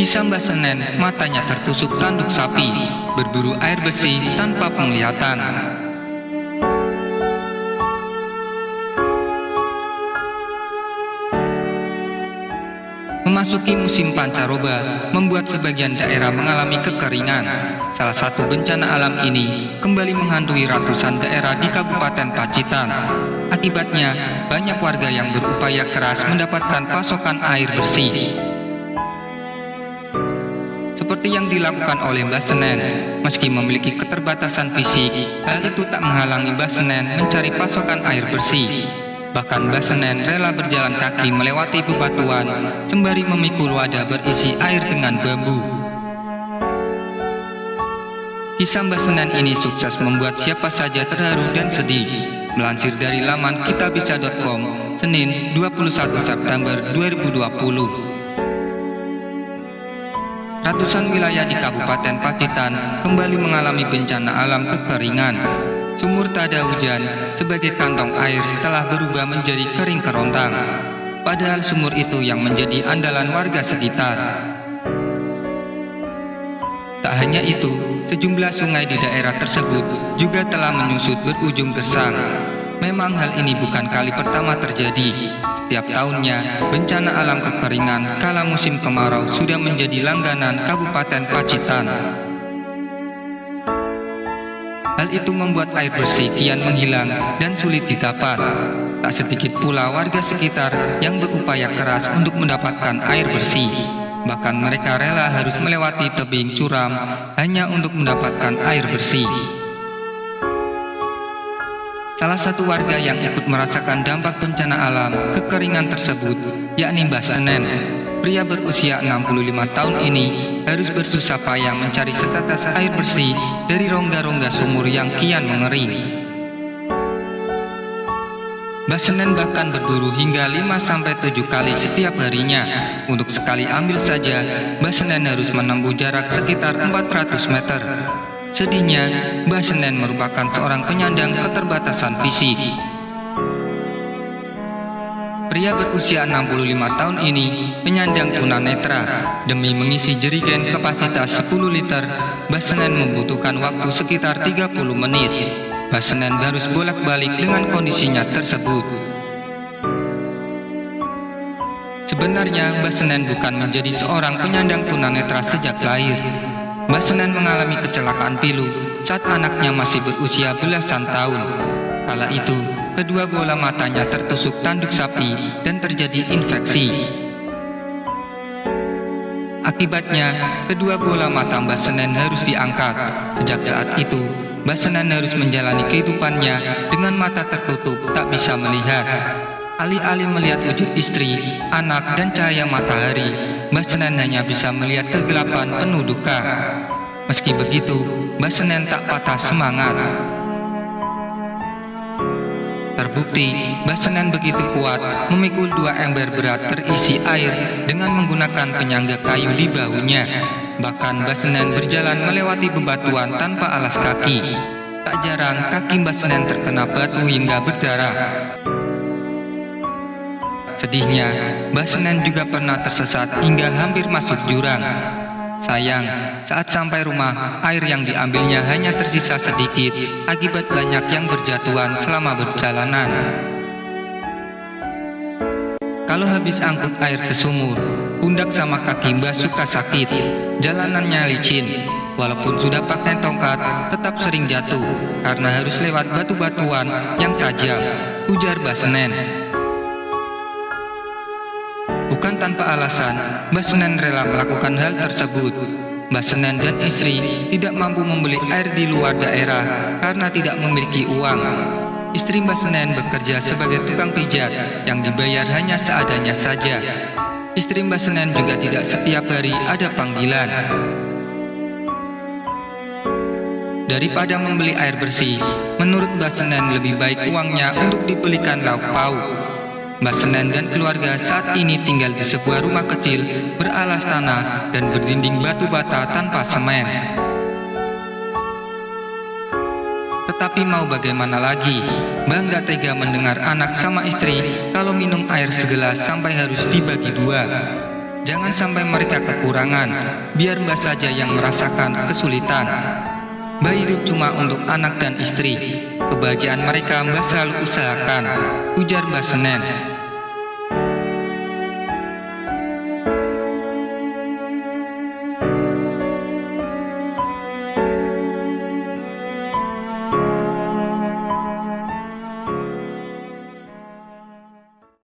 Kisah Mbah Senen, matanya tertusuk tanduk sapi, berburu air bersih tanpa penglihatan. Memasuki musim pancaroba membuat sebagian daerah mengalami kekeringan. Salah satu bencana alam ini kembali menghantui ratusan daerah di Kabupaten Pacitan. Akibatnya, banyak warga yang berupaya keras mendapatkan pasokan air bersih. Seperti yang dilakukan oleh Mbah Senen, meski memiliki keterbatasan fisik, hal itu tak menghalangi Mbah Senen mencari pasokan air bersih. Bahkan Mbah Senen rela berjalan kaki melewati bebatuan sembari memikul wadah berisi air dengan bambu. Kisah Mbah Senen ini sukses membuat siapa saja terharu dan sedih. Melansir dari laman kitabisa.com, Senin 21 September 2020. Ratusan wilayah di Kabupaten Pacitan kembali mengalami bencana alam kekeringan. Sumur tak ada hujan, sebagai kantong air telah berubah menjadi kering kerontang. Padahal sumur itu yang menjadi andalan warga sekitar. Tak hanya itu, sejumlah sungai di daerah tersebut juga telah menyusut berujung gersang. Memang hal ini bukan kali pertama terjadi. Setiap tahunnya, bencana alam kekeringan kala musim kemarau sudah menjadi langganan Kabupaten Pacitan. Hal itu membuat air bersih kian menghilang dan sulit didapat. Tak sedikit pula warga sekitar yang berupaya keras untuk mendapatkan air bersih. Bahkan mereka rela harus melewati tebing curam hanya untuk mendapatkan air bersih. Salah satu warga yang ikut merasakan dampak bencana alam kekeringan tersebut, yakni Mbah Senen. Pria berusia 65 tahun ini harus bersusah payah mencari setetes air bersih dari rongga-rongga sumur yang kian mengering. Mbah Senen bahkan berburu hingga 5-7 kali setiap harinya. Untuk sekali ambil saja, Mbah Senen harus menempuh jarak sekitar 400 meter. Sedihnya, Mbah Senen merupakan seorang penyandang keterbatasan fisik. Pria berusia 65 tahun ini penyandang tunanetra. Demi mengisi jerigen kapasitas 10 liter, Mbah Senen membutuhkan waktu sekitar 30 menit. Mbah Senen harus bolak-balik dengan kondisinya tersebut. Sebenarnya Mbah Senen bukan menjadi seorang penyandang tunanetra sejak lahir. Mbah Senen mengalami kecelakaan pilu saat anaknya masih berusia belasan tahun. Kala itu, kedua bola matanya tertusuk tanduk sapi dan terjadi infeksi. Akibatnya, kedua bola mata Mbah Senen harus diangkat. Sejak saat itu, Mbah Senen harus menjalani kehidupannya dengan mata tertutup, tak bisa melihat. Alih-alih melihat wujud istri, anak, dan cahaya matahari, Mbah Senen hanya bisa melihat kegelapan penuh duka. Meski begitu, Mbah Senen tak patah semangat. Terbukti, Mbah Senen begitu kuat memikul 2 ember berat terisi air dengan menggunakan penyangga kayu di bahunya. Bahkan Mbah Senen berjalan melewati bebatuan tanpa alas kaki. Tak jarang kaki Mbah Senen terkena batu hingga berdarah. Sedihnya, Mbah Senen juga pernah tersesat hingga hampir masuk jurang. Sayang, saat sampai rumah, air yang diambilnya hanya tersisa sedikit akibat banyak yang berjatuhan selama berjalanan. Kalau habis angkut air ke sumur, pundak sama kaki Mbah suka sakit. Jalanannya licin, walaupun sudah pakai tongkat, tetap sering jatuh karena harus lewat batu-batuan yang tajam, ujar Mbah Senen. Bukan tanpa alasan, Mbah Senen rela melakukan hal tersebut. Mbah Senen dan istri tidak mampu membeli air di luar daerah karena tidak memiliki uang. Istri Mbah Senen bekerja sebagai tukang pijat yang dibayar hanya seadanya saja. Istri Mbah Senen juga tidak setiap hari ada panggilan. Daripada membeli air bersih, menurut Mbah Senen lebih baik uangnya untuk dibelikan lauk pauk. Mbah Senen dan keluarga saat ini tinggal di sebuah rumah kecil beralas tanah dan berdinding batu bata tanpa semen. Tetapi mau bagaimana lagi, Mbah nggak tega mendengar anak sama istri kalau minum air segelas sampai harus dibagi 2. Jangan sampai mereka kekurangan, biar Mbah saja yang merasakan kesulitan. Mbah hidup cuma untuk anak dan istri. Kebahagiaan mereka Mbah selalu usahakan, ujar Mbah Senen.